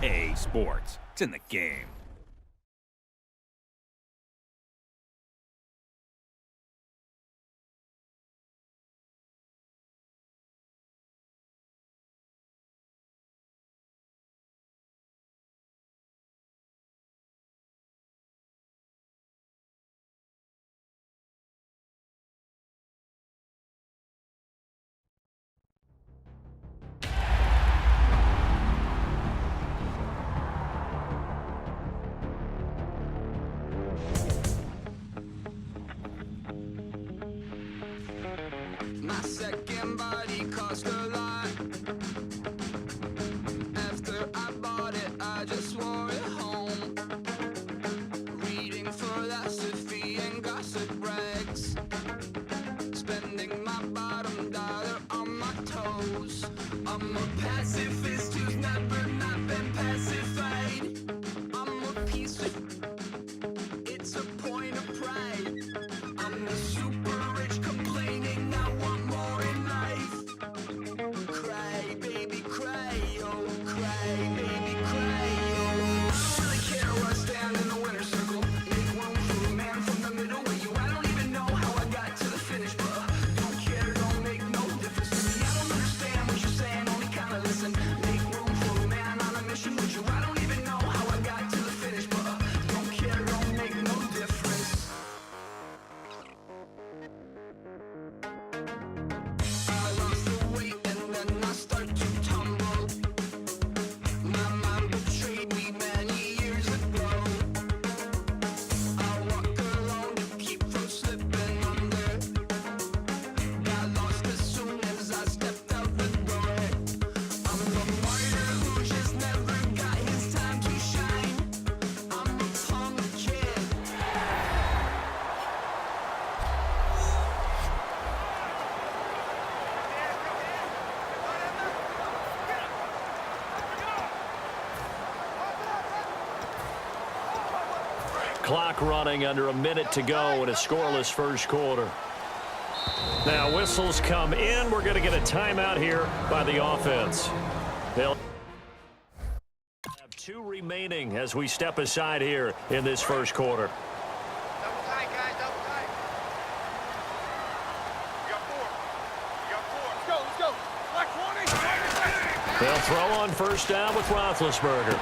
EA Sports. It's in the game. My second body cost a lot. After I bought it, I just wore it home. Reading philosophy and gossip rags. Spending my bottom dollar on my toes. I'm a pacifist who's never not been pacified. I'm a piece of... It's a point of pride. I'm the super rich complaining I want more in life. Cry, baby, cry, oh, cry, baby, cry, oh. Really care where I stand in the winner's circle. Make room for a man from the middle with you. I don't even know how I got to the finish, but don't care, don't make no difference to me. I don't understand what you're saying, only kinda listen. Make room for a man on a mission with you. I don't even know how I got to the finish, but don't care, don't make no difference. I lost the weight and then I start to tumble. My mind betrayed me many years ago. I walk alone to keep from slipping under. Got lost as soon as I stepped out the door. I'm the martyr who just never got his time to shine. I'm a punk kid. Clock running, under a minute to go in a scoreless first quarter. Now whistles come in. We're going to get a timeout here by the offense. They'll have 2 remaining as we step aside here in this first quarter. Double tight, guys, double tight. You got 4. You got 4. Let's go. Like 20. They'll throw on first down with Roethlisberger.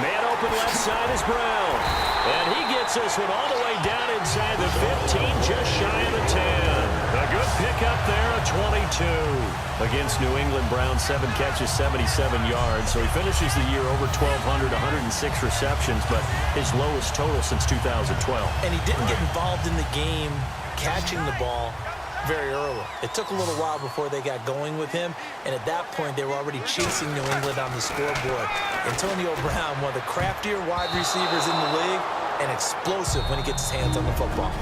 Man open left side is Brown. And he gets this one all the way down inside the 15, just shy of the 10. A good pickup there, a 22. Against New England, Brown, 7 catches, 77 yards. So he finishes the year over 1,200, 106 receptions, but his lowest total since 2012. And he didn't get involved in the game catching the ball very early. It took a little while before they got going with him, and at that point they were already chasing New England on the scoreboard. Antonio Brown, one of the craftier wide receivers in the league, and explosive when he gets his hands on the football.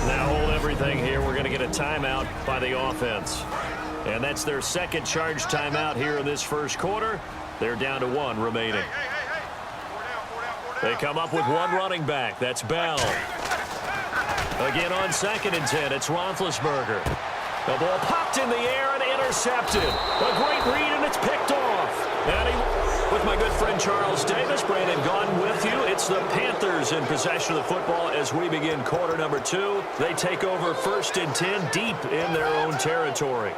Now hold everything here. We're going to get a timeout by the offense. And that's their second charge timeout here in this first quarter. They're down to 1 remaining. They come up with 1 running back. That's Bell. Again on 2nd and 10, it's Roethlisberger. The ball popped in the air and intercepted. A great read, and it's picked off. And with my good friend Charles Davis, Brandon Gaudin with you. It's the Panthers in possession of the football as we begin quarter number 2. They take over 1st and 10 deep in their own territory.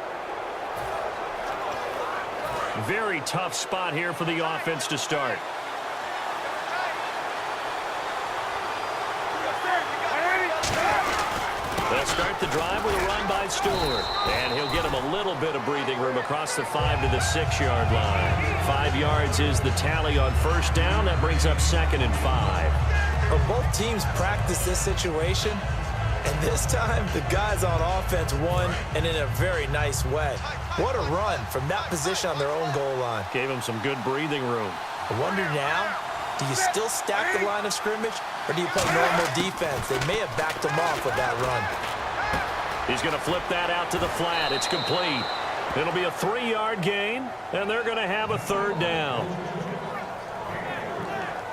Very tough spot here for the offense to start. They'll start the drive with a run by Stewart. And he'll get him a little bit of breathing room across the 5 to the 6-yard line. 5 yards is the tally on first down. That brings up 2nd and 5. But both teams practice this situation, and this time the guys on offense won, and in a very nice way. What a run from that position on their own goal line. Gave him some good breathing room. I wonder now, do you still stack the line of scrimmage, or do you play normal defense? They may have backed him off with that run. He's going to flip that out to the flat. It's complete. It'll be a 3-yard gain, and they're going to have a 3rd down.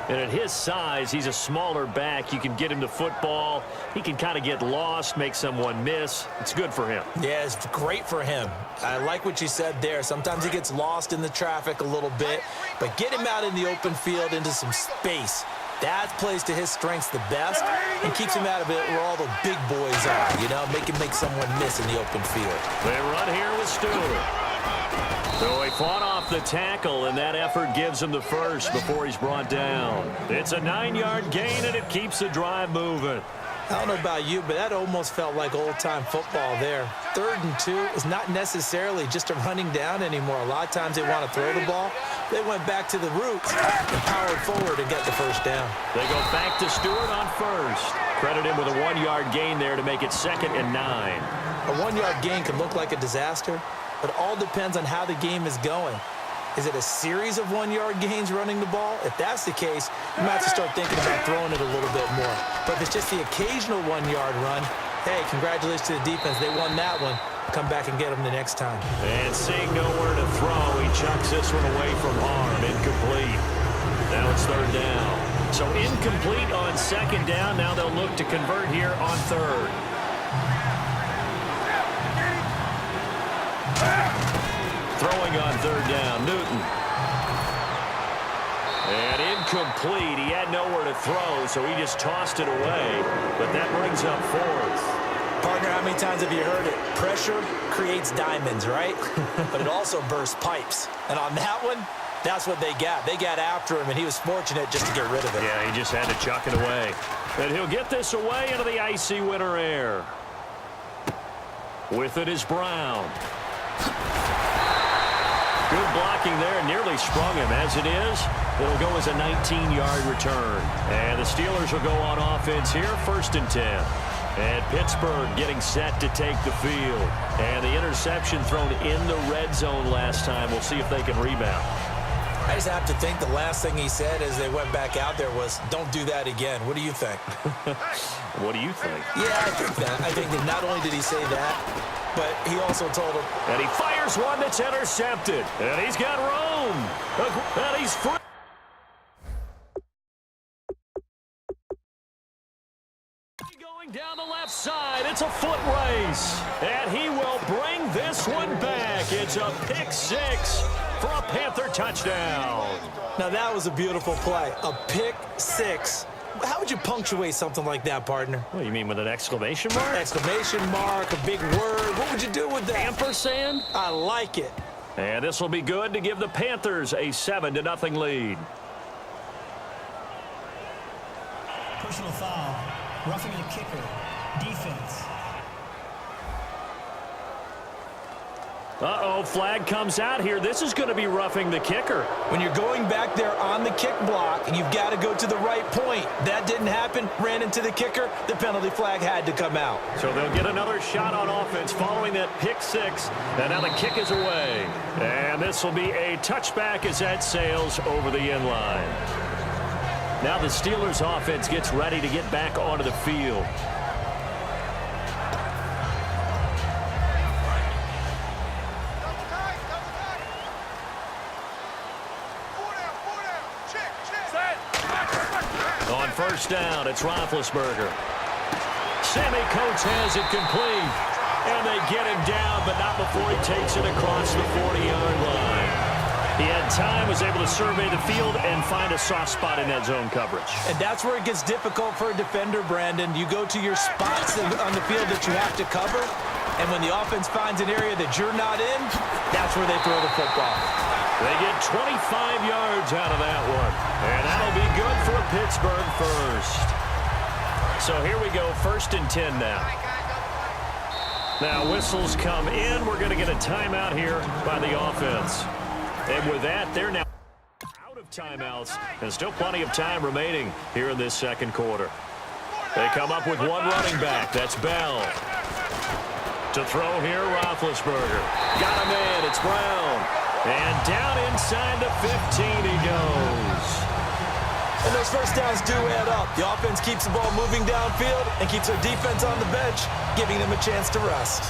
And at his size, he's a smaller back. You can get him to football. He can kind of get lost, make someone miss. It's good for him. Yeah, it's great for him. I like what you said there. Sometimes he gets lost in the traffic a little bit, but get him out in the open field into some space. That plays to his strengths the best and keeps him out of it where all the big boys are, you know, make him make someone miss in the open field. They run here with Stewart. So he fought off the tackle, and that effort gives him the first before he's brought down. It's a 9-yard gain, and it keeps the drive moving. I don't know about you, but that almost felt like old-time football there. 3rd and 2 is not necessarily just a running down anymore. A lot of times they want to throw the ball. They went back to the roots and powered forward and get the first down. They go back to Stewart on first. Credit him with a 1-yard gain there to make it 2nd and 9. A 1-yard gain can look like a disaster, but it all depends on how the game is going. Is it a series of 1-yard gains running the ball? If that's the case, you might have to start thinking about throwing it a little bit more. But if it's just the occasional 1-yard run, hey, congratulations to the defense. They won that one. Come back and get them the next time. And seeing nowhere to throw, he chucks this one away from harm. Incomplete. Now it's 3rd down. So incomplete on 2nd down. Now they'll look to convert here on 3rd. Throwing on 3rd down, Newton. And incomplete. He had nowhere to throw, so he just tossed it away. But that brings up 4th. Partner, how many times have you heard it? Pressure creates diamonds, right? But it also bursts pipes. And on that one, that's what they got. They got after him, and he was fortunate just to get rid of it. Yeah, he just had to chuck it away. And he'll get this away into the icy winter air. With it is Brown. Good blocking there, nearly sprung him. As it is, it'll go as a 19-yard return. And the Steelers will go on offense here, 1st and 10. And Pittsburgh getting set to take the field. And the interception thrown in the red zone last time. We'll see if they can rebound. I just have to think the last thing he said as they went back out there was, don't do that again. What do you think? What do you think? Yeah, I think that. I think that not only did he say that, but he also told him. And he fires one that's intercepted. And he's got room. And he's free. Going down the left side. It's a foot race. And he will bring this one back. It's a pick 6 for a Panther touchdown. Now, that was a beautiful play. A pick 6. How would you punctuate something like that, partner? What, you mean with an exclamation mark? Exclamation mark, a big word. What would you do with that? Ampersand? I like it. And this will be good to give the Panthers a 7-0 lead. Personal foul. Roughing the kicker. Defense. Uh-oh, flag comes out here. This is going to be roughing the kicker. When you're going back there on the kick block, and you've got to go to the right point. That didn't happen. Ran into the kicker. The penalty flag had to come out. So they'll get another shot on offense following that pick 6. And now the kick is away. And this will be a touchback as that sails over the end line. Now the Steelers offense gets ready to get back onto the field. On 1st down, it's Roethlisberger. Sammy Coates has it complete. And they get him down, but not before he takes it across the 40-yard line. He had time, was able to survey the field and find a soft spot in that zone coverage. And that's where it gets difficult for a defender, Brandon. You go to your spots on the field that you have to cover, and when the offense finds an area that you're not in, that's where they throw the football. They get 25 yards out of that one. And that'll be good for a Pittsburgh first. So here we go, 1st and 10 now. Now whistles come in. We're going to get a timeout here by the offense. And with that, they're now out of timeouts. And still plenty of time remaining here in this 2nd quarter. They come up with one running back. That's Bell. To throw here, Roethlisberger. Got him in. It's Brown. And down inside the 15 he goes. And those first downs do add up. The offense keeps the ball moving downfield and keeps their defense on the bench, giving them a chance to rest.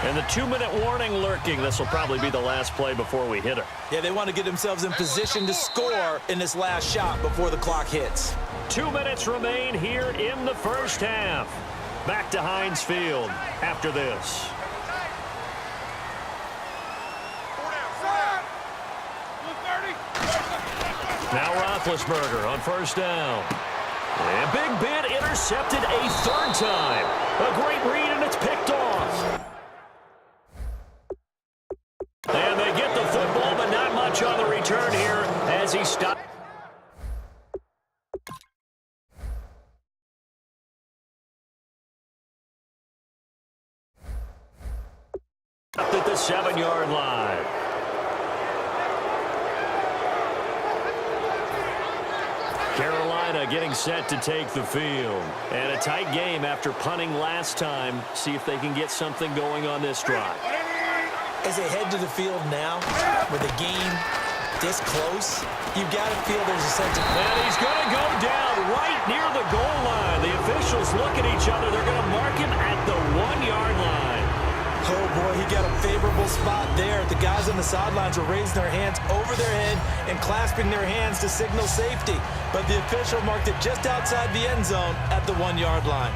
And the 2-minute warning lurking. This will probably be the last play before we hit her. Yeah, they want to get themselves in position to score in this last shot before the clock hits. 2 minutes remain here in the first half. Back to Heinz Field after this. Now Roethlisberger on first down. And Big Ben intercepted a third time. A great read, and it's picked off. And they get the football, but not much on the return here as he stopped. Up at the 7-yard line. Carolina getting set to take the field. And a tight game after punting last time. See if they can get something going on this drive. As they head to the field now, with the game this close, you've got to feel there's a sense of... And he's going to go down right near the goal line. The officials look at each other. They're going to mark him at the 1-yard line. Oh, boy, he got a favorable spot there. The guys on the sidelines were raising their hands over their head and clasping their hands to signal safety. But the official marked it just outside the end zone at the 1-yard line.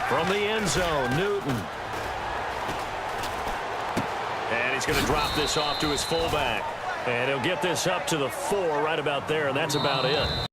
From the end zone, Newton. And he's going to drop this off to his fullback. And he'll get this up to the 4 right about there, and that's about it.